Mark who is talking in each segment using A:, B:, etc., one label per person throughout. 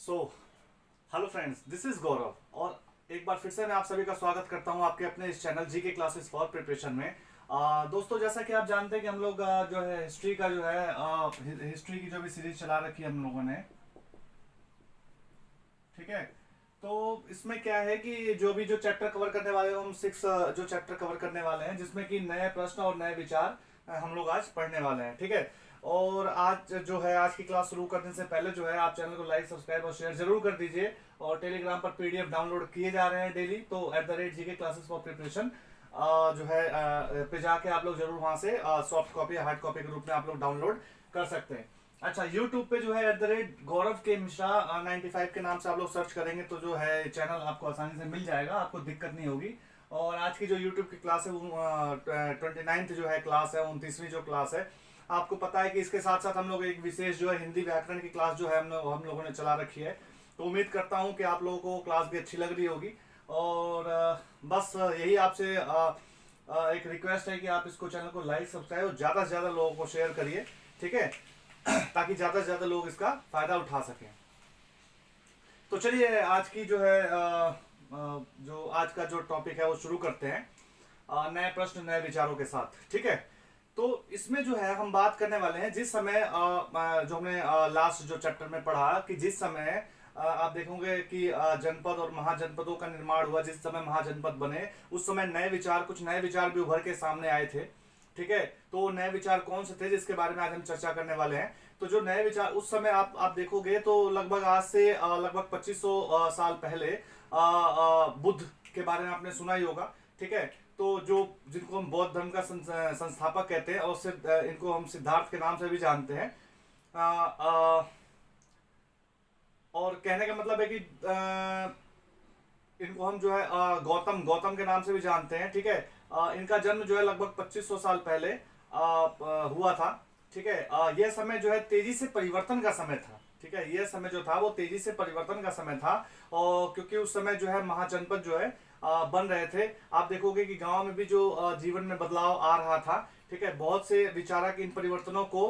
A: So hello friends, this is Gaurav और एक बार फिर से मैं आप सभी का स्वागत करता हूं आपके अपने इस चैनल जी के क्लासेस फॉर प्रिपरेशन में। दोस्तों, जैसा कि आप जानते हैं कि हम लोग जो है हिस्ट्री का जो है हिस्ट्री की जो भी सीरीज चला रखी है हम लोगों ने, ठीक है। तो इसमें क्या है कि जो चैप्टर कवर करने वाले हैं, हम 6 जो चैप्टर कवर करने वाले हैं, जिसमें कि नए प्रश्न और नए विचार हम लोग आज पढ़ने वाले हैं, ठीक है। और आज जो है आज की क्लास शुरू करने से पहले जो है आप चैनल को लाइक सब्सक्राइब और शेयर जरूर कर दीजिए। और टेलीग्राम पर पीडीएफ डाउनलोड किए जा रहे हैं डेली, तो @GK क्लासेस फॉर प्रिपरेशन जो है पे जाके आप लोग जरूर वहां से सॉफ्ट कॉपी या हार्ड कॉपी के रूप में आप लोग डाउनलोड कर सकते हैं। अच्छा, यूट्यूब पे जो है @गौरव के मिश्रा 95 के नाम से आप लोग सर्च करेंगे तो जो है चैनल आपको आसानी से मिल जाएगा, आपको दिक्कत नहीं होगी। और आज की जो यूट्यूब की क्लास है वो 29th जो है क्लास है, 29वीं जो क्लास है। आपको पता है कि इसके साथ साथ हम लोग एक विशेष जो है हिंदी व्याकरण की क्लास जो है हम लोगों ने चला रखी है। तो उम्मीद करता हूँ कि आप लोगों को क्लास भी अच्छी लग रही होगी। और बस यही आपसे एक रिक्वेस्ट है कि आप इसको चैनल को लाइक सब्सक्राइब और ज़्यादा से ज़्यादा लोगों को शेयर करिए, ठीक है, ताकि ज़्यादा से ज़्यादा लोग इसका फ़ायदा उठा सकें। तो चलिए आज की जो है जो आज का जो टॉपिक है वो शुरू करते हैं नए प्रश्न नए विचारों के साथ, ठीक है। तो इसमें जो है हम बात करने वाले हैं जिस समय जो हमने लास्ट जो चैप्टर में पढ़ा कि जिस समय आप देखोगे कि जनपद और महाजनपदों का निर्माण हुआ, जिस समय महाजनपद बने उस समय कुछ नए विचार भी उभर के सामने आए थे, ठीक है। तो नए विचार कौन से थे जिसके बारे में आज हम चर्चा करने वाले हैं। तो जो नए विचार उस समय आप देखोगे तो लगभग आज से लगभग 2500 साल पहले बुद्ध के बारे में आपने सुना ही होगा, ठीक है। तो जो जिनको हम बौद्ध धर्म का संस्थापक कहते हैं और इनको हम सिद्धार्थ के नाम से भी जानते हैं। और कहने का मतलब है कि इनको हम जो है गौतम के नाम से भी जानते हैं, ठीक है। इनका जन्म जो है लगभग 2500 साल पहले हुआ था, ठीक है। यह समय जो है तेजी से परिवर्तन का समय था, ठीक है। यह समय जो था वो तेजी से परिवर्तन का समय था। और क्योंकि उस समय जो है महाजनपद जो है बन रहे थे। आप देखोगे कि गांव में भी जो जीवन में बदलाव आ रहा था, ठीक है। बहुत से विचारक इन परिवर्तनों को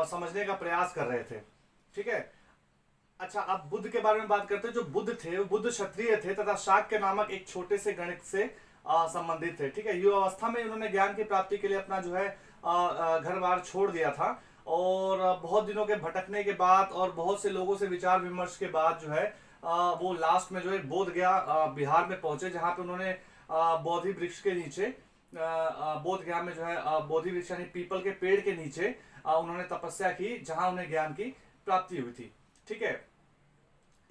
A: समझने का प्रयास कर रहे थे, ठीक है। अच्छा, अब बुद्ध के बारे में बात करते हैं। जो बुद्ध थे वो बुद्ध क्षत्रिय थे तथा शाक्य नामक एक छोटे से गणित से संबंधित थे, ठीक है। युवावस्था में उन्होंने ज्ञान की प्राप्ति के लिए अपना जो है घर बार छोड़ दिया था। और बहुत दिनों के भटकने के बाद और बहुत से लोगों से विचार विमर्श के बाद जो है वो लास्ट में जो है बोध गया बिहार में पहुंचे, जहां पे उन्होंने बोधि वृक्ष के नीचे बोध गया में जो है बोधि वृक्ष यानी पीपल के पेड़ के नीचे उन्होंने तपस्या की, जहां उन्हें ज्ञान की प्राप्ति हुई थी, ठीक है।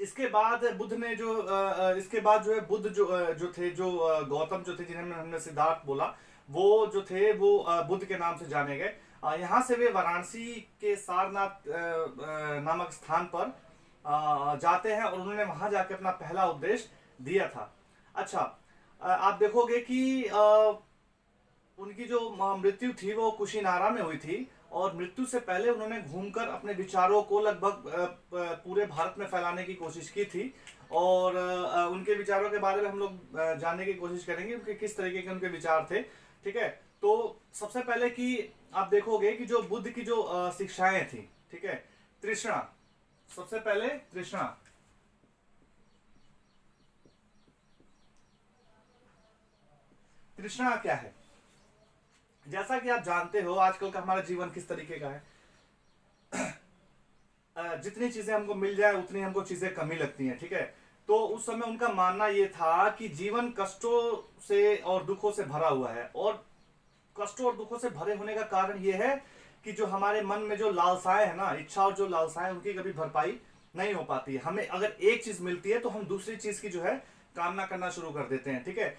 A: इसके बाद बुद्ध ने जो इसके बाद जो है बुद्ध जो थे, जो गौतम जो थे, जिन्हें हमने सिद्धार्थ बोला, वो जो थे वो बुद्ध के नाम से जाने गए। यहाँ से वे वाराणसी के सारनाथ नामक स्थान पर जाते हैं और उन्होंने वहां जाके अपना पहला उपदेश दिया था। अच्छा, आप देखोगे कि उनकी जो मृत्यु थी वो कुशीनारा में हुई थी। और मृत्यु से पहले उन्होंने घूमकर अपने विचारों को लगभग पूरे भारत में फैलाने की कोशिश की थी। और उनके विचारों के बारे में हम लोग जानने की कोशिश करेंगे, उनके किस तरीके के उनके विचार थे, ठीक है। तो सबसे पहले कि आप देखोगे कि जो बुद्ध की जो शिक्षाएं थी, ठीक है, तृष्णा, सबसे पहले तृष्णा। तृष्णा क्या है? जैसा कि आप जानते हो आजकल का हमारा जीवन किस तरीके का है। जितनी चीजें हमको मिल जाए उतनी हमको चीजें कमी लगती हैं, ठीक है। तो उस समय उनका मानना यह था कि जीवन कष्टों से और दुखों से भरा हुआ है। और कष्टों और दुखों से भरे होने का कारण यह है कि जो हमारे मन में जो लालसाएं है ना, इच्छा और जो लालसाएं, उनकी कभी भरपाई नहीं हो पाती है। हमें अगर एक चीज मिलती है तो हम दूसरी चीज की जो है कामना करना शुरू कर देते हैं, ठीक है।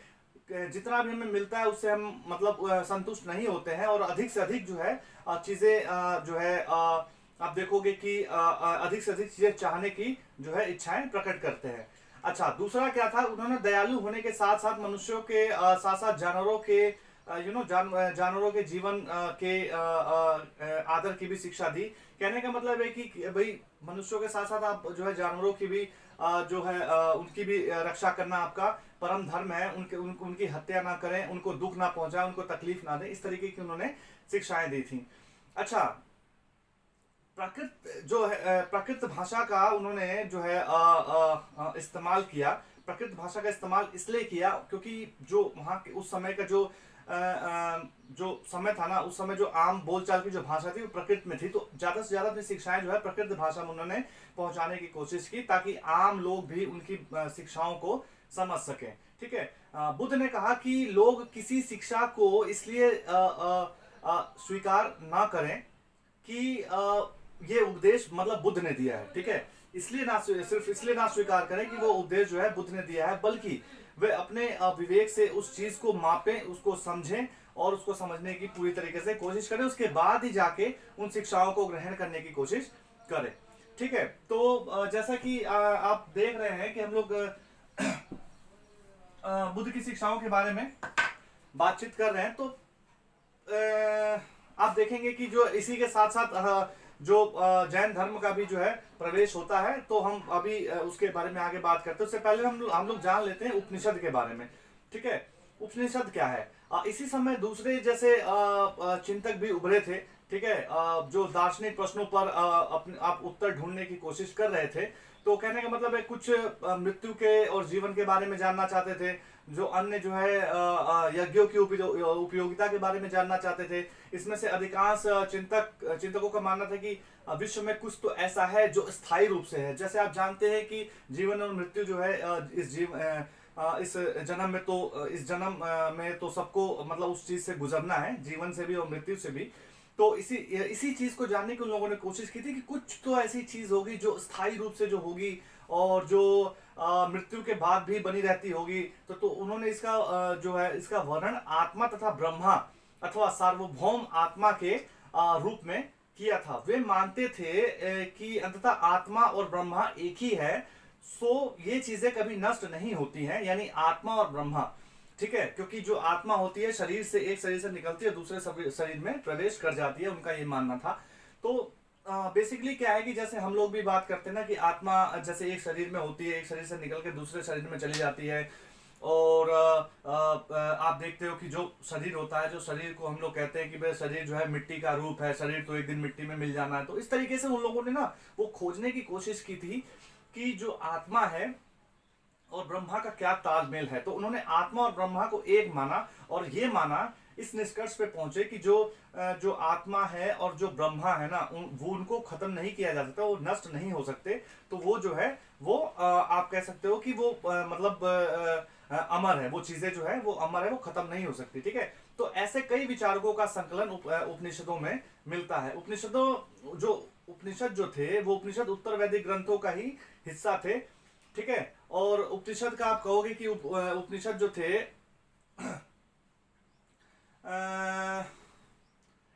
A: जितना भी हमें मिलता है उससे हम मतलब संतुष्ट नहीं होते हैं और अधिक से अधिक जो है चीजें जो है आप देखोगे कि अधिक से अधिक चीजें चाहने की जो है इच्छाएं प्रकट करते हैं। अच्छा, दूसरा क्या था, उन्होंने दयालु होने के साथ साथ मनुष्यों के साथ साथ जानवरों के जानवरों के जीवन के आदर की भी शिक्षा दी। कहने का मतलब है कि भाई मनुष्यों के साथ साथ आप जो है जानवरों की भी जो है उनकी भी रक्षा करना आपका परम धर्म है। उनकी हत्या ना करें, उनको दुख ना पहुंचाएं, उनको तकलीफ ना दें, इस तरीके की उन्होंने शिक्षाएं दी थी। अच्छा, प्राकृत जो है प्राकृत भाषा का उन्होंने जो है इस्तेमाल किया। प्राकृत भाषा का इस्तेमाल इसलिए किया क्योंकि जो वहाँ के उस समय का जो समय था ना, उस समय जो आम बोलचाल की जो भाषा थी वो प्रकृत में थी, तो ज्यादा से ज्यादा अपनी शिक्षाएं जो है प्रकृत भाषा में उन्होंने पहुंचाने की कोशिश की ताकि आम लोग भी उनकी शिक्षाओं को समझ सकें। ठीक है। बुद्ध ने कहा कि लोग किसी शिक्षा को इसलिए स्वीकार ना करें कि ये उपदेश मतलब बुद्ध ने दिया है। ठीक है। इसलिए ना, सिर्फ इसलिए ना स्वीकार करें कि वो उपदेश जो है बुद्ध ने दिया है, बल्कि वे अपने विवेक से उस चीज को मापें, उसको समझें और उसको समझने की पूरी तरीके से कोशिश करें, उसके बाद ही जाके उन शिक्षाओं को ग्रहण करने की कोशिश करें। ठीक है। तो जैसा कि आप देख रहे हैं कि हम लोग बुद्ध की शिक्षाओं के बारे में बातचीत कर रहे हैं, तो आप देखेंगे कि जो इसी के साथ साथ जो जैन धर्म का भी जो है प्रवेश होता है, तो हम अभी उसके बारे में आगे बात करते हैं। उससे पहले हम लोग जान लेते हैं उपनिषद के बारे में। ठीक है। उपनिषद क्या है? इसी समय दूसरे जैसे चिंतक भी उभरे थे। ठीक है। जो दार्शनिक प्रश्नों पर आप उत्तर ढूंढने की कोशिश कर रहे थे। तो कहने का मतलब है कुछ मृत्यु के और जीवन के बारे में जानना चाहते थे, जो अन्य जो है यज्ञों की उपयोगिता के बारे में जानना चाहते थे। इसमें से अधिकांश चिंतकों का मानना था कि विश्व में कुछ तो ऐसा है जो स्थायी रूप से है। जैसे आप जानते हैं कि जीवन और मृत्यु जो है इस जन्म में तो सबको मतलब उस चीज से गुजरना है, जीवन से भी और मृत्यु से भी। तो इसी चीज को जानने की उन लोगों ने कोशिश की थी कि कुछ तो ऐसी चीज होगी जो स्थायी रूप से जो होगी और जो मृत्यु के बाद भी बनी रहती होगी। तो उन्होंने इसका जो है इसका वर्णन आत्मा तथा ब्रह्मा अथवा सार्वभौम आत्मा के रूप में किया था। वे मानते थे कि अंततः आत्मा और ब्रह्मा एक ही है, सो ये चीजें कभी नष्ट नहीं होती हैं, यानी आत्मा और ब्रह्मा। ठीक है। क्योंकि जो आत्मा होती है शरीर से, एक शरीर से निकलती है दूसरे शरीर में प्रवेश कर जाती है, उनका ये मानना था। तो बेसिकली क्या है कि जैसे हम लोग भी बात करते हैं ना कि आत्मा जैसे एक शरीर में होती है, एक शरीर से निकल के दूसरे शरीर में चली जाती है। और आप देखते हो कि जो शरीर होता है, जो शरीर को हम लोग कहते हैं कि भाई शरीर जो है मिट्टी का रूप है, शरीर तो एक दिन मिट्टी में मिल जाना है। तो इस तरीके से उन लोगों ने ना वो खोजने की कोशिश की थी कि जो आत्मा है और ब्रह्मा का क्या तालमेल है। तो उन्होंने आत्मा और ब्रह्मा को एक माना और ये माना, इस निष्कर्ष पे पहुंचे कि जो आत्मा है और जो ब्रह्मा है ना, वो उनको खत्म नहीं किया जा सकता, वो नष्ट नहीं हो सकते। तो वो जो है वो आप कह सकते हो कि वो मतलब अमर है, वो चीजें जो है वो अमर है, वो खत्म नहीं हो सकती। ठीक है। तो ऐसे कई विचारकों का संकलन उपनिषदों में मिलता है। उपनिषद जो थे वो उपनिषद उत्तर वैदिक ग्रंथों का ही हिस्सा थे। ठीक है। और उपनिषद का आप कहोगे कि उपनिषद जो थे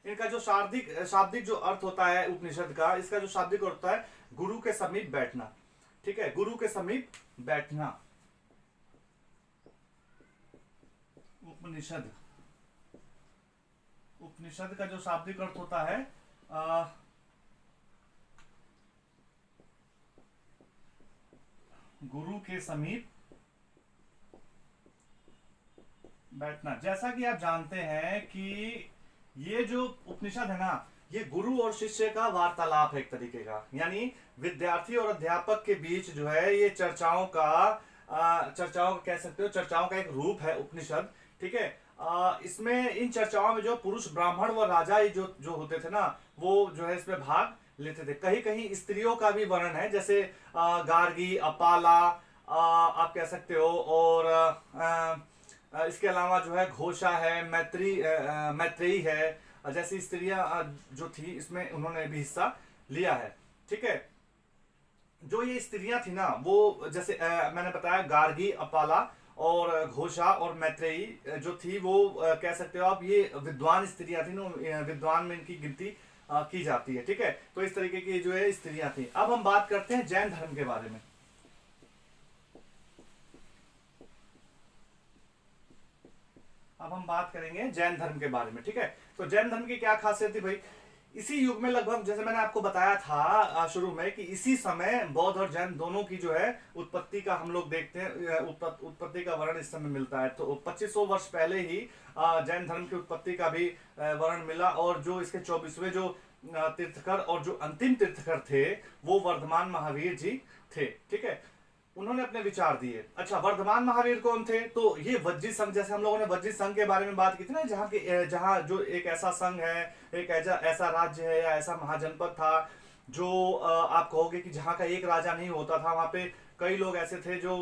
A: इनका जो शाब्दिक जो अर्थ होता है उपनिषद का, इसका जो शाब्दिक अर्थ होता है गुरु के समीप बैठना। ठीक है। गुरु के समीप बैठना उपनिषद का जो शाब्दिक अर्थ होता है गुरु के समीप बैठना। जैसा कि आप जानते हैं कि ये जो उपनिषद है ना, ये गुरु और शिष्य का वार्तालाप है एक तरीके का, यानी विद्यार्थी और अध्यापक के बीच जो है ये चर्चाओं का कह सकते हो, चर्चाओं का एक रूप है उपनिषद। ठीक है। इसमें इन चर्चाओं में जो पुरुष ब्राह्मण व राजा जो होते थे ना, वो जो है इसमें भाग लेते थे। कहीं कहीं स्त्रियों का भी वर्णन है, जैसे गार्गी, अपाला आप कह सकते हो, और इसके अलावा जो है घोषा है, मैत्रेयी है, जैसी स्त्रियां जो थी इसमें उन्होंने भी हिस्सा लिया है। ठीक है। जो ये स्त्रियां थी ना, वो जैसे मैंने बताया गार्गी, अपाला और घोषा और मैत्रेयी जो थी, वो कह सकते हो आप ये विद्वान स्त्रियां थी ना, विद्वान में इनकी गिनती की जाती है। ठीक है। तो इस तरीके की जो है स्त्रियां थी। अब हम बात करते हैं जैन धर्म के बारे में। अब हम बात करेंगे जैन धर्म के बारे में। ठीक है। तो जैन धर्म की क्या खासियत थी भाई इसी युग में लगभग, जैसे मैंने आपको बताया था शुरू में, कि इसी समय बौद्ध और जैन दोनों की जो है उत्पत्ति का हम लोग देखते हैं, उत्पत्ति का वर्णन इस समय मिलता है। तो 2500 वर्ष पहले ही जैन धर्म की उत्पत्ति का भी वर्णन मिला। और जो इसके 24वें जो तीर्थकर और जो अंतिम तीर्थकर थे वो वर्धमान महावीर जी थे, ठीक है। उन्होंने अपने विचार दिए। अच्छा, वर्धमान महावीर कौन थे? तो ये वज्जी संघ, जैसे हम लोगों ने वज्जी संघ के बारे में बात की थी ना, जहाँ जो एक ऐसा संघ है, एक ऐसा राज्य है या ऐसा महाजनपद था जो आप कहोगे कि जहाँ का एक राजा नहीं होता था, वहां पे कई लोग ऐसे थे जो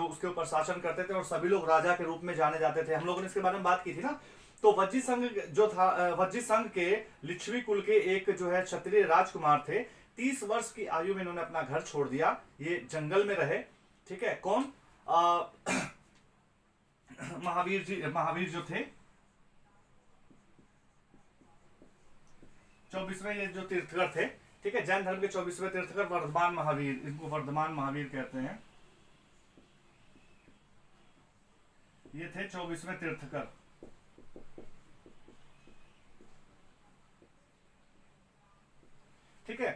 A: उसके ऊपर शासन करते थे और सभी लोग राजा के रूप में जाने जाते थे। हम लोगों ने इसके बारे में बात की थी ना। तो वज्जी संघ जो था, वज्जी संघ के लिच्छवी कुल के एक जो है क्षत्रिय राजकुमार थे। 30 वर्ष की आयु में इन्होंने अपना घर छोड़ दिया, ये जंगल में रहे, ठीक है। कौन? महावीर जो थे 24वें ये जो तीर्थकर थे, ठीक है, जैन धर्म के 24वें तीर्थकर वर्धमान महावीर, इनको वर्धमान महावीर कहते हैं। ये थे 24वें तीर्थकर। ठीक है,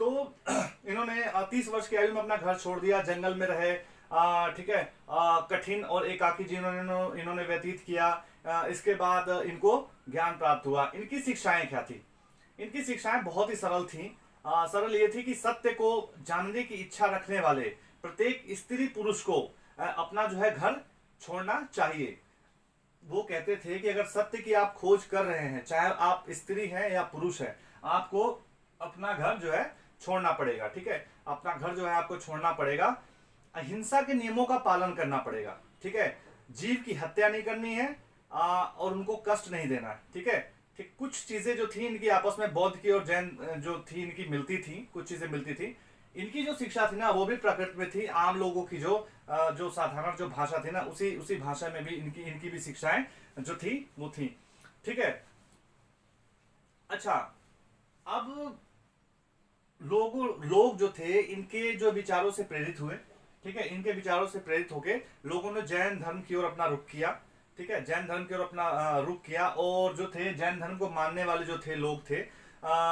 A: तो इन्होंने 30 वर्ष की आयु में अपना घर छोड़ दिया, जंगल में रहे, ठीक है। कठिन और एकाकी जीवन इन्होंने व्यतीत किया। इसके बाद इनको ज्ञान प्राप्त हुआ। इनकी शिक्षाएं क्या थी? इनकी शिक्षाएं बहुत ही सरल थी। सरल ये थी कि सत्य को जानने की इच्छा रखने वाले प्रत्येक स्त्री पुरुष को अपना जो है घर छोड़ना चाहिए। वो कहते थे कि अगर सत्य की आप खोज कर रहे हैं, चाहे आप स्त्री हैं या पुरुष हैं, आपको अपना घर जो है छोड़ना पड़ेगा, ठीक है। अपना घर जो है आपको छोड़ना पड़ेगा। अहिंसा के नियमों का पालन करना पड़ेगा, ठीक है। जीव की हत्या नहीं करनी है और उनको कष्ट नहीं देना है, ठीक है। ठीक, कुछ चीजें जो थी इनकी आपस में, बौद्ध की और जैन जो थी इनकी मिलती थी, कुछ चीजें मिलती थी। इनकी जो शिक्षा थी ना वो भी प्रकृति में थी, आम लोगों की जो साधारण जो भाषा थी ना, उसी भाषा में भी इनकी भी शिक्षाएं जो थी वो थी, ठीक है। अच्छा, अब लोग जो थे इनके जो विचारों से प्रेरित हुए, ठीक है। इनके विचारों से प्रेरित होके लोगों ने जैन धर्म की ओर अपना रुख किया, ठीक है। जैन धर्म की ओर अपना रुख किया। और जो थे जैन धर्म को मानने वाले जो थे लोग थे,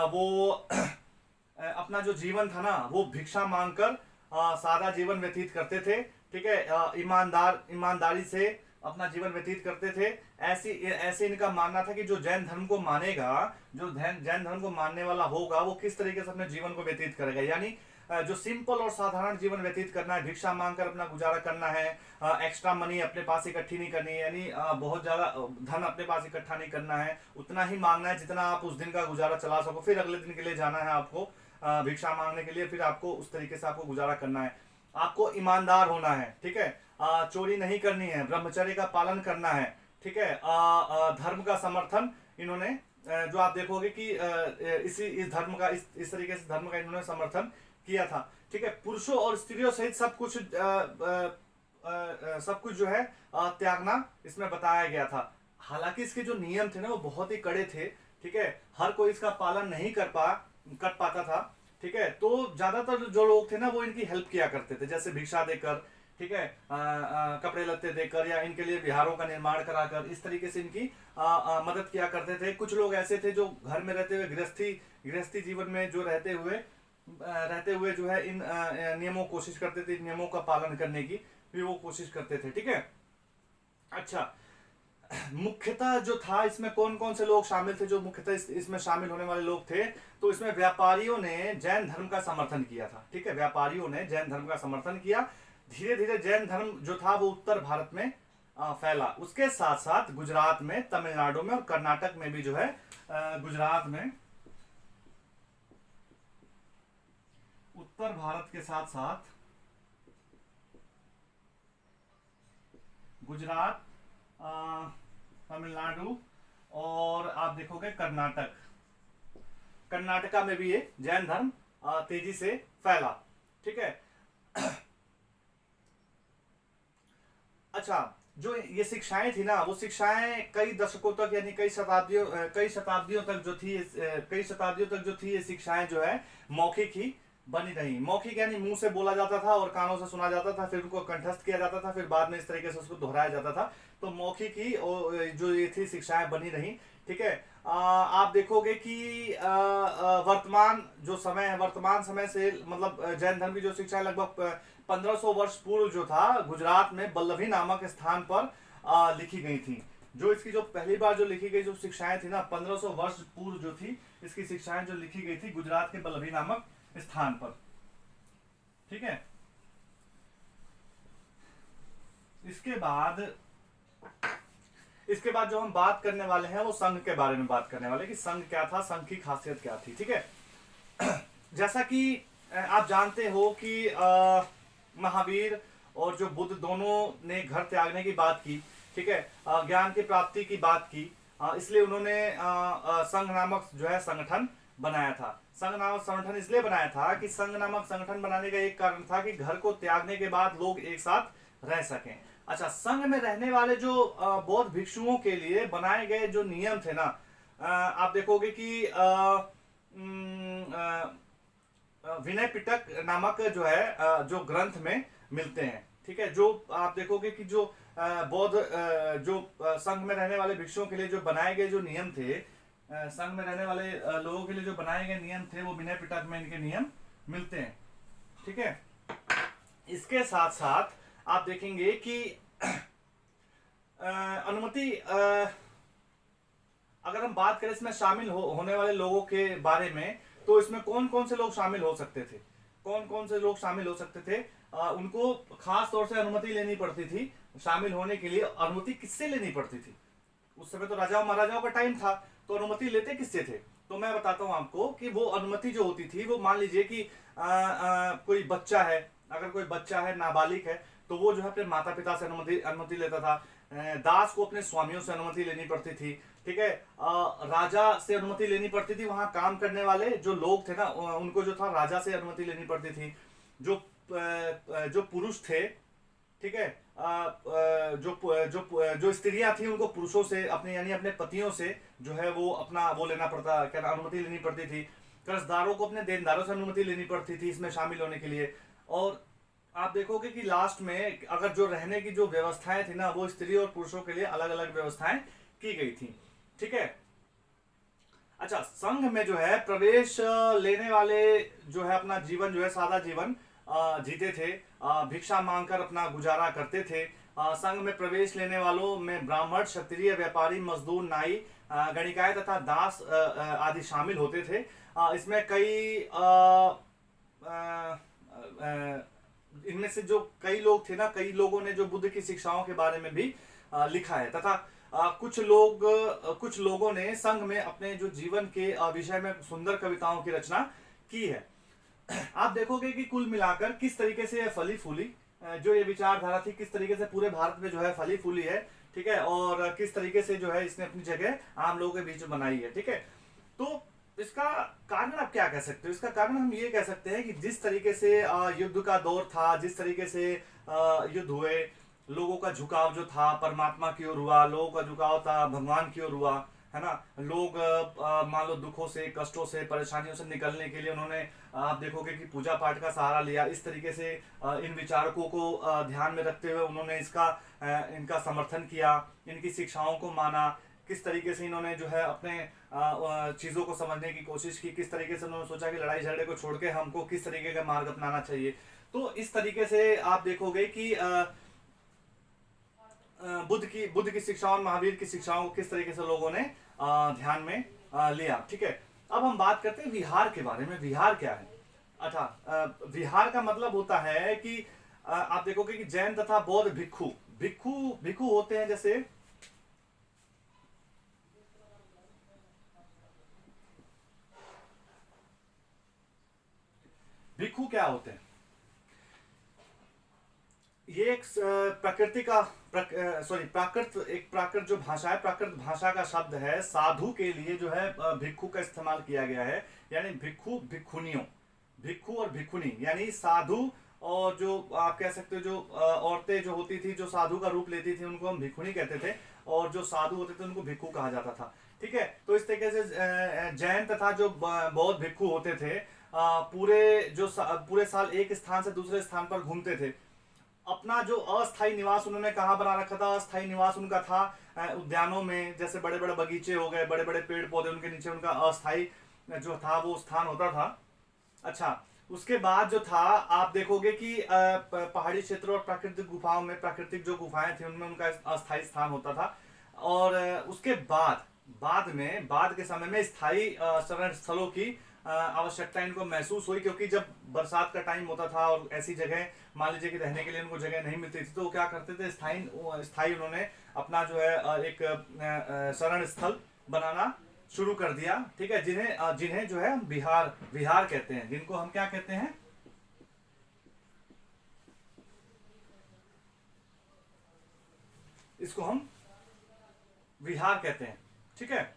A: वो अपना जो जीवन था ना वो भिक्षा मांगकर सादा जीवन व्यतीत करते थे, ठीक है। ईमानदारी से अपना जीवन व्यतीत करते थे। ऐसे इनका मानना था कि जो जैन धर्म को मानेगा, जो जैन धर्म को मानने वाला होगा, वो किस तरीके से अपने जीवन को व्यतीत करेगा। यानी जो सिंपल और साधारण जीवन व्यतीत करना है, भिक्षा मांगकर अपना गुजारा करना है, एक्स्ट्रा मनी अपने पास इकट्ठी नहीं करनी है, यानी बहुत ज्यादा धन अपने पास इकट्ठा नहीं करना है, उतना ही मांगना है जितना आप उस दिन का गुजारा चला सको। फिर अगले दिन के लिए जाना है आपको भिक्षा मांगने के लिए, फिर आपको उस तरीके से आपको गुजारा करना है। आपको ईमानदार होना है, ठीक है। चोरी नहीं करनी है, ब्रह्मचर्य का पालन करना है, ठीक है। धर्म का समर्थन इन्होंने, जो आप देखोगे कि इस धर्म का इस तरीके से धर्म का इन्होंने समर्थन किया था, ठीक है। पुरुषों और स्त्रियों सहित सब कुछ जो है त्यागना इसमें बताया गया था। हालांकि इसके जो नियम थे ना वो बहुत ही कड़े थे, ठीक है। हर कोई इसका पालन नहीं कर पाता था, ठीक है। तो ज्यादातर जो लोग थे ना वो इनकी हेल्प किया करते थे, जैसे भिक्षा देकर, ठीक है, कपड़े लत्ते देकर या इनके लिए विहारों का निर्माण कराकर, इस तरीके से इनकी मदद किया करते थे। कुछ लोग ऐसे थे जो घर में रहते हुए गृहस्थी जीवन में जो रहते हुए जो है इन नियमों कोशिश करते थे, नियमों का पालन करने की भी वो कोशिश करते थे, ठीक है। अच्छा, मुख्यतः जो था इसमें कौन कौन से लोग शामिल थे? जो मुख्यतः इसमें शामिल होने वाले लोग थे, तो इसमें व्यापारियों ने जैन धर्म का समर्थन किया था, ठीक है। व्यापारियों ने जैन धर्म का समर्थन किया। धीरे धीरे जैन धर्म जो था वो उत्तर भारत में फैला। उसके साथ साथ गुजरात में, तमिलनाडु में और कर्नाटक में भी जो है, गुजरात में, उत्तर भारत के साथ साथ गुजरात, तमिलनाडु और आप देखोगे कर्नाटका में भी ये जैन धर्म तेजी से फैला, ठीक है। अच्छा, जो ये शिक्षाएं थी ना वो शिक्षाएं कई दशकों तक, यानी कई शताब्दियों तक जो थी ये शिक्षाएं जो है मौखिक ही बनी रही। मौखिक यानी मुंह से बोला जाता था और कानों से सुना जाता था, फिर उनको कंठस्थ किया जाता था, फिर बाद में इस तरीके से उसको दोहराया जाता था। तो मौखिक ही जो ये थी शिक्षाएं बनी रही, ठीक है। आप देखोगे कि वर्तमान जो समय है, वर्तमान समय से मतलब जैन धर्म की जो शिक्षा है लगभग 1500 वर्ष पूर्व जो था गुजरात में बल्लभी नामक स्थान पर लिखी गई थी। जो इसकी जो पहली बार जो लिखी गई जो शिक्षाएं थी ना 1500 वर्ष पूर्व जो थी इसकी शिक्षाएं जो लिखी गई थी गुजरात के बल्लभी नामक स्थान पर। ठीक है, इसके बाद जो हम बात करने वाले हैं वो संघ के बारे में बात करने वाले कि संघ क्या था, संघ की खासियत क्या थी। ठीक है, जैसा कि आप जानते हो कि महावीर और जो बुद्ध दोनों ने घर त्यागने की बात की। ठीक है, ज्ञान की प्राप्ति की बात की, इसलिए उन्होंने संघ नामक जो है संगठन बनाया था। संघ नामक संगठन इसलिए बनाया था कि संघ नामक संगठन बनाने का एक कारण था कि घर को त्यागने के बाद लोग एक साथ रह सकें। अच्छा, संघ में रहने वाले जो बौद्ध भिक्षुओं के लिए बनाए गए जो नियम थे ना, आप देखोगे कि विनय पिटक नामक जो है जो ग्रंथ में मिलते हैं। ठीक है, जो आप देखोगे कि जो बौद्ध जो संघ में रहने वाले भिक्षुओं के लिए जो बनाए गए जो नियम थे, संघ में रहने वाले लोगों के लिए जो बनाए गए नियम थे वो विनय पिटक में इनके नियम मिलते हैं। ठीक है, इसके साथ साथ आप देखेंगे कि अनुमति अगर हम बात करें इसमें शामिल होने वाले लोगों के बारे में, तो इसमें कौन कौन से लोग शामिल हो सकते थे, कौन कौन से लोग शामिल हो सकते थे। उनको खास तौर से अनुमति लेनी पड़ती थी। शामिल होने के लिए अनुमति किससे लेनी पड़ती थी? उस समय तो राजाओं महाराजाओं का टाइम था, तो अनुमति लेते किससे थे? तो मैं बताता हूं आपको कि वो अनुमति जो होती थी वो मान लीजिए कि कोई बच्चा है, अगर कोई बच्चा है नाबालिग है तो वो जो है अपने माता पिता से अनुमति लेता था। दास को अपने स्वामियों से अनुमति लेनी पड़ती थी। ठीक है, राजा से अनुमति लेनी पड़ती थी। वहां काम करने वाले जो लोग थे ना उनको जो था राजा से अनुमति लेनी पड़ती थी। जो पुरुष थे, ठीक है, जो स्त्रियां थी उनको पुरुषों से अपने यानी अपने पतियों से जो है वो अपना वो लेना पड़ता, क्या अनुमति लेनी पड़ती थी। कर्जदारों को अपने देनदारों से अनुमति लेनी पड़ती थी इसमें शामिल होने के लिए। और आप देखोगे कि लास्ट में अगर जो रहने की जो व्यवस्थाएं थी ना वो स्त्री और पुरुषों के लिए अलग अलग व्यवस्थाएं की गई थी। ठीक है, अच्छा, संघ में जो है प्रवेश लेने वाले जो है अपना जीवन जो है सादा जीवन जीते थे, भिक्षा मांगकर अपना गुजारा करते थे। संघ में प्रवेश लेने वालों में ब्राह्मण, क्षत्रिय, व्यापारी, मजदूर, नाई, गणिकाय तथा दास आदि शामिल होते थे। इसमें कई इनमें से जो कई लोग थे ना, कई लोगों ने जो बुद्ध की शिक्षाओं के बारे में भी लिखा है तथा कुछ लोगों ने संघ में अपने जो जीवन के विषय में सुंदर कविताओं की रचना की है। आप देखोगे कि कुल मिलाकर किस तरीके से फली फूली जो ये विचारधारा थी, किस तरीके से पूरे भारत में जो है फली फूली है। ठीक है, और किस तरीके से जो है इसने अपनी जगह आम लोगों के बीच में बनाई है। ठीक है, तो इसका कारण आप क्या कह सकते हो? इसका कारण हम ये कह सकते हैं कि जिस तरीके से युद्ध का दौर था, जिस तरीके से युद्ध हुए, लोगों का झुकाव जो था परमात्मा की ओर हुआ, लोगों का झुकाव था भगवान की ओर हुआ, है ना। लोग मान लो दुखों से, कष्टों से, परेशानियों से निकलने के लिए उन्होंने आप देखोगे कि पूजा पाठ का सहारा लिया। इस तरीके से इन विचारकों को ध्यान में रखते हुए उन्होंने इनका समर्थन किया, इनकी शिक्षाओं को माना। किस तरीके से इन्होंने जो है अपने चीज़ों को समझने की कोशिश की, किस तरीके से उन्होंने सोचा कि लड़ाई झगड़े को छोड़ के हमको किस तरीके का मार्ग अपनाना चाहिए। तो इस तरीके से आप देखोगे कि बुद्ध की शिक्षाओं और महावीर की शिक्षाओं को किस तरीके से लोगों ने ध्यान में लिया। ठीक है, अब हम बात करते हैं विहार के बारे में। विहार क्या है? अच्छा, विहार का मतलब होता है कि आप देखोगे कि जैन तथा बौद्ध भिक्षु होते हैं। जैसे भिक्षु क्या होते हैं? ये एक प्रकृति का प्राकृत जो भाषा है, प्राकृत भाषा का शब्द है। साधु के लिए जो है भिक्षु का इस्तेमाल किया गया है, यानी भिक्षु भिक्षुनियों, भिक्षु और भिक्षुनी यानी साधु। और जो आप कह सकते हो जो औरतें जो होती थी, जो साधु का रूप लेती थी, उनको हम भिक्षुनी कहते थे, और जो साधु होते थे उनको भिक्षु कहा जाता था। ठीक है, तो इस तरीके से जैन तथा जो बौद्ध भिक्षु होते थे पूरे साल एक स्थान से दूसरे स्थान पर घूमते थे। अपना जो अस्थायी निवास उन्होंने कहाँ बना रखा था, अस्थायी निवास उनका था उद्यानों में, जैसे बड़े बड़े बगीचे हो गए, बड़े बड़े पेड़ पौधे, उनके नीचे उनका अस्थायी जो था वो स्थान होता था। अच्छा, उसके बाद जो था आप देखोगे कि पहाड़ी क्षेत्रों और प्राकृतिक गुफाओं में, प्राकृतिक जो गुफाएं थी उनमें उनका अस्थायी स्थान होता था। और उसके बाद बाद के समय में स्थायी शरण स्थलों की आवश्यकता इनको महसूस हुई, क्योंकि जब बरसात का टाइम होता था और ऐसी जगह मान लीजिए कि रहने के लिए उनको जगह नहीं मिलती थी, तो वो क्या करते थे, स्थायी उन्होंने अपना जो है एक शरण स्थल बनाना शुरू कर दिया। ठीक है, जिन्हें जिन्हें जो है विहार विहार कहते हैं, जिनको हम क्या कहते हैं, इसको हम विहार कहते हैं। ठीक है,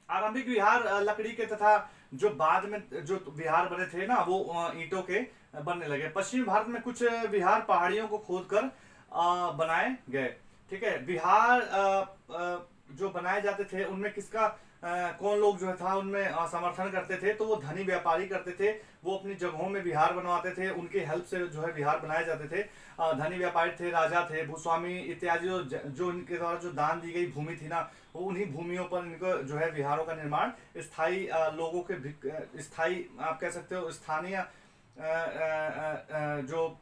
A: आरंभिक विहार लकड़ी के तथा जो बाद में जो विहार बने थे ना वो ईंटों के बनने लगे। पश्चिमी भारत में कुछ विहार पहाड़ियों को खोदकर बनाए गए। ठीक है, विहार जो बनाए जाते थे उनमें किसका कौन लोग जो था उनमें समर्थन करते थे, तो वो धनी व्यापारी करते थे। वो अपनी जगहों में विहार बनवाते थे, उनके हेल्प से जो है विहार बनाए जाते थे। धनी व्यापारी थे, राजा थे, भूस्वामी इत्यादि जो इनके द्वारा जो दान दी गई भूमि थी ना, वो उन्हीं भूमियों पर इनको जो है विहारों का निर्माण स्थायी लोगों के स्थायी आप कह सकते हो स्थानीय जो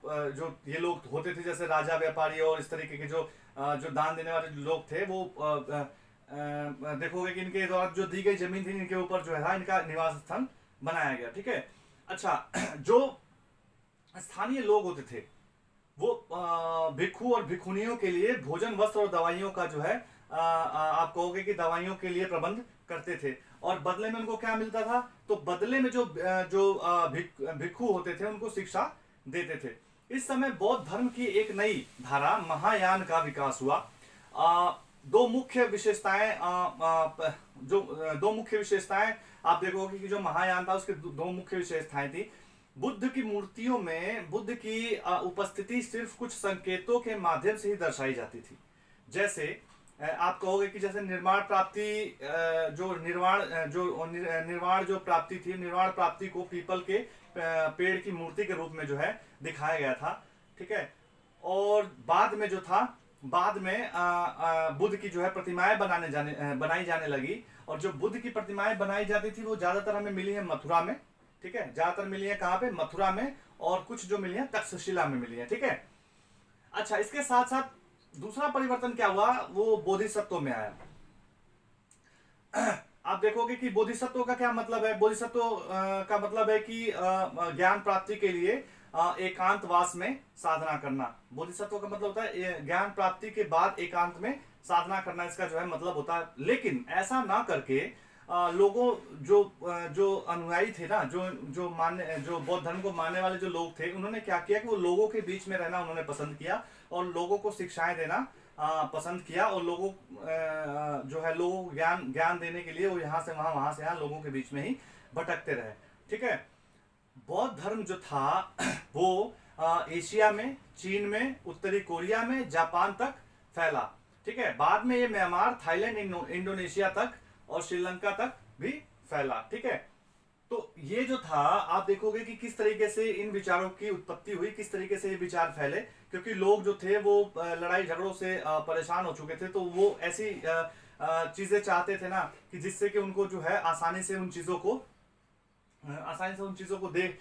A: ये लोग होते थे, जैसे राजा व्यापारी और इस तरीके के जो दान देने वाले लोग थे, वो देखोगे कि इनके द्वारा जो दी गई जमीन थी इनके ऊपर जो है इनका निवास स्थान बनाया गया। ठीक है, अच्छा, जो स्थानीय लोग होते थे वो भिक्षु और भिक्षुनियों के लिए भोजन, वस्त्र और दवाइयों का जो है आप कहोगे कि दवाइयों के लिए प्रबंध करते थे। और बदले में उनको क्या मिलता था, तो बदले में जो भिक्षु होते थे उनको शिक्षा देते थे। इस समय बौद्ध धर्म की एक नई धारा महायान का विकास हुआ। दो मुख्य विशेषताएं आप देखोगे कि जो महायान था उसके दो मुख्य विशेषताएं थी। बुद्ध की मूर्तियों में बुद्ध की उपस्थिति सिर्फ कुछ संकेतों के माध्यम से ही दर्शाई जाती थी। जैसे आप कहोगे कि जैसे निर्वाण प्राप्ति निर्वाण जो प्राप्ति थी, निर्वाण प्राप्ति को पीपल के पेड़ की मूर्ति के रूप में जो है दिखाया गया था। ठीक है, और बाद में जो था, बाद में बुद्ध की जो है प्रतिमाएं बनाई जाने लगी। और जो बुद्ध की प्रतिमाएं बनाई जाती थी वो ज्यादातर हमें मिली है मथुरा में। ठीक है, ज्यादातर मिली है कहाँ पे, मथुरा में, और कुछ जो मिली है तक्षशिला में मिली है। ठीक है, अच्छा, इसके साथ साथ दूसरा परिवर्तन क्या हुआ, वो बोधिसत्व में आया। आप देखोगे कि बोधिसत्व का क्या मतलब है, बोधिसत्व का मतलब है कि ज्ञान प्राप्ति के लिए एकांतवास में साधना करना। बोधिसत्व का मतलब होता है ज्ञान प्राप्ति के बाद एकांत में साधना करना, इसका जो है मतलब होता है। लेकिन ऐसा ना करके लोगों जो अनुयायी थे ना, जो बौद्ध धर्म को मानने वाले जो लोग थे, उन्होंने क्या किया कि वो लोगों के बीच में रहना उन्होंने पसंद किया और लोगों को शिक्षाएं देना पसंद किया। और लोगों जो है लोगों को ज्ञान देने के लिए वो यहाँ से वहां से यहाँ लोगों के बीच में ही भटकते रहे। ठीक है, बौद्ध धर्म जो था वो एशिया में, चीन में, उत्तरी कोरिया में, जापान तक फैला। ठीक है, बाद में ये म्यांमार, थाईलैंड, इंडोनेशिया तक और श्रीलंका तक भी फैला। ठीक है, तो ये जो था आप देखोगे कि किस तरीके से इन विचारों की उत्पत्ति हुई, किस तरीके से ये विचार फैले, क्योंकि लोग जो थे वो लड़ाई झगड़ों से परेशान हो चुके थे। तो वो ऐसी चीजें चाहते थे ना कि जिससे कि उनको जो है आसानी से उन चीजों को देख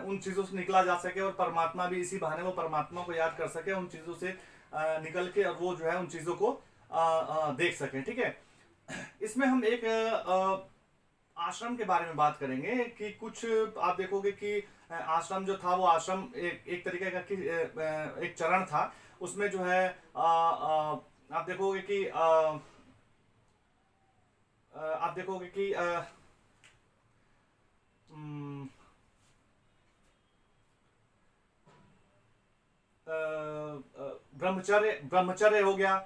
A: उन चीजों से निकला जा सके, और परमात्मा भी इसी बहाने वो परमात्मा को याद कर सके, उन चीजों से निकल के, और वो जो है उन चीजों को देख सके। ठीक है, इसमें हम एक आश्रम के बारे में बात करेंगे कि कुछ आप देखोगे कि आश्रम जो था वो आश्रम एक तरीके का एक चरण था। उसमें जो है आप देखोगे कि ब्रह्मचर्य हो गया,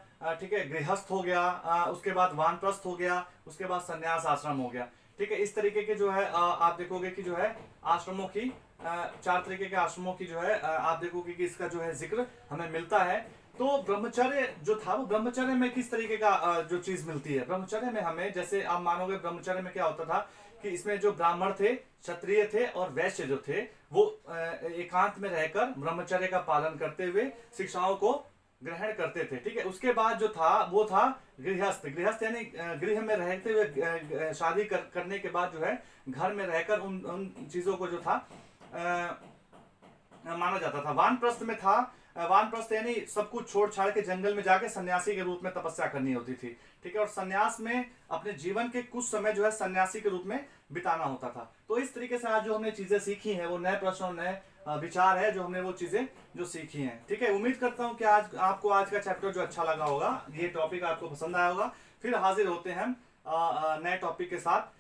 A: ठीक है, गृहस्थ हो गया, उसके बाद वानप्रस्थ हो गया, उसके बाद संन्यास आश्रम हो गया। ठीक है, इस तरीके के जो है आप देखोगे कि जो है आश्रमों की 4 तरीके के आश्रमों की जो है आप देखोगे कि इसका जो है जिक्र हमें मिलता है। तो ब्रह्मचर्य जो था वो ब्रह्मचर्य में किस तरीके का जो चीज मिलती है, ब्रह्मचर्य में हमें, जैसे आप मानोगे ब्रह्मचर्य में क्या होता था कि इसमें जो ब्राह्मण थे, क्षत्रिय थे और वैश्य जो थे वो एकांत में रहकर ब्रह्मचर्य का पालन करते हुए शिक्षाओं को ग्रहण करते थे। ठीक है, उसके बाद जो था वो था गृहस्थ। गृहस्थ यानी गृह में रहते हुए शादी करने के बाद जो है घर में रहकर उन चीजों को जो था माना जाता था। वानप्रस्थ में था, वानप्रस्थ यानी सब कुछ छोड़ छाड़ के जंगल में जाके सन्यासी के रूप में तपस्या करनी होती थी। ठीक है, और सन्यास में अपने जीवन के कुछ समय जो है सन्यासी के रूप में बिताना होता था। तो इस तरीके से आज जो हमने चीजें सीखी हैं वो नए प्रश्न और नए विचार है जो हमने वो चीजें जो सीखी हैं। ठीक है, उम्मीद करता हूं कि आज आपको आज का चैप्टर जो अच्छा लगा होगा, ये टॉपिक आपको पसंद आया होगा। फिर हाजिर होते हैं हम नए टॉपिक के साथ।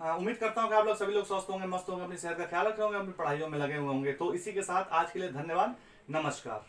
A: उम्मीद करता हूं कि आप लोग सभी लोग स्वस्थ होंगे, मस्त होंगे, अपनी सेहत का ख्याल रख रहे होंगे, अपनी पढ़ाइयों में लगे हुए होंगे। तो इसी के साथ आज के लिए धन्यवाद, नमस्कार।